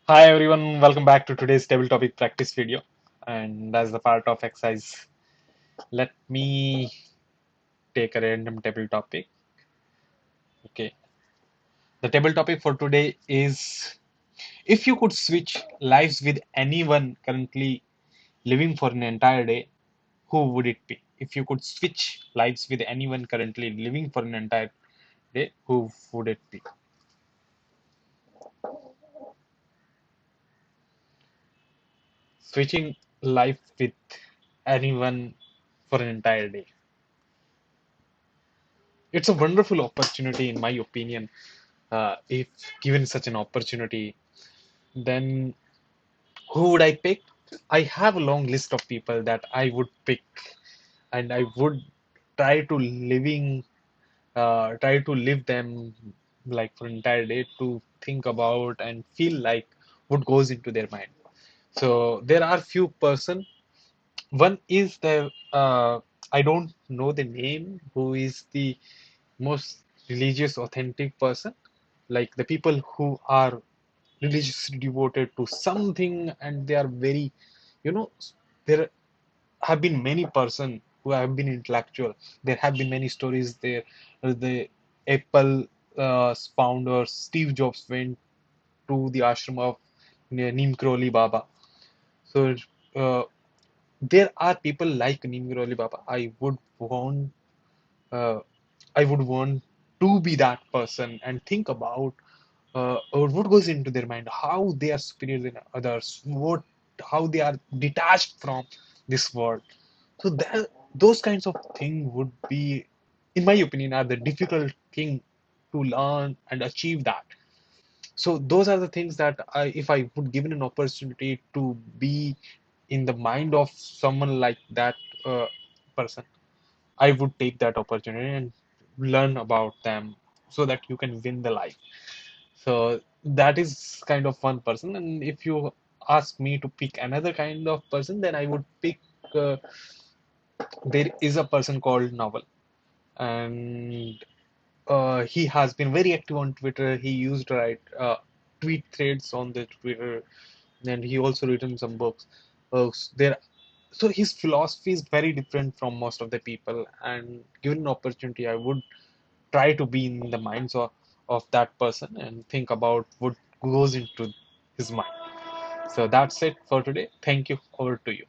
Hi everyone, welcome back to today's table topic practice video. And as the part of exercise, let me take a random table topic. Okay, the table topic for today is if you could switch lives with anyone currently living for an entire day, who would it be? If you could switch lives with anyone currently living for an entire day, who would it be? Switching life with anyone for an entire day. It's a wonderful opportunity, in my opinion. If given such an opportunity, then who would I pick? I have a long list of people that I would pick, and I would try to try to live them like for entire day to think about and feel like what goes into their mind. So there are few person. One is I don't know the name, who is the most religious, authentic person, like the people who are religiously devoted to something, and they are very, you know, there have been many person who have been intellectual. There have been many stories there. The Apple founder Steve Jobs went to the ashram of Neem Karoli Baba. So uh, there are people like Neem Karoli Baba. Uh, I would want to be that person and think about or what goes into their mind, how they are superior than others, how they are detached from this world. So those kinds of things would be, in my opinion, are the difficult thing to learn and achieve that. So those are the things that if I would given an opportunity to be in the mind of someone like that person, I would take that opportunity and learn about them so that you can win the life. So that is kind of one person. And if you ask me to pick another kind of person, then I would pick. There is a person called Novel, and he has been very active on Twitter. He used to write tweet threads on the Twitter, and he also written some books. There, so his philosophy is very different from most of the people. And given an opportunity, I would try to be in the minds of that person and think about what goes into his mind. So that's it for today. Thank you. Over to you.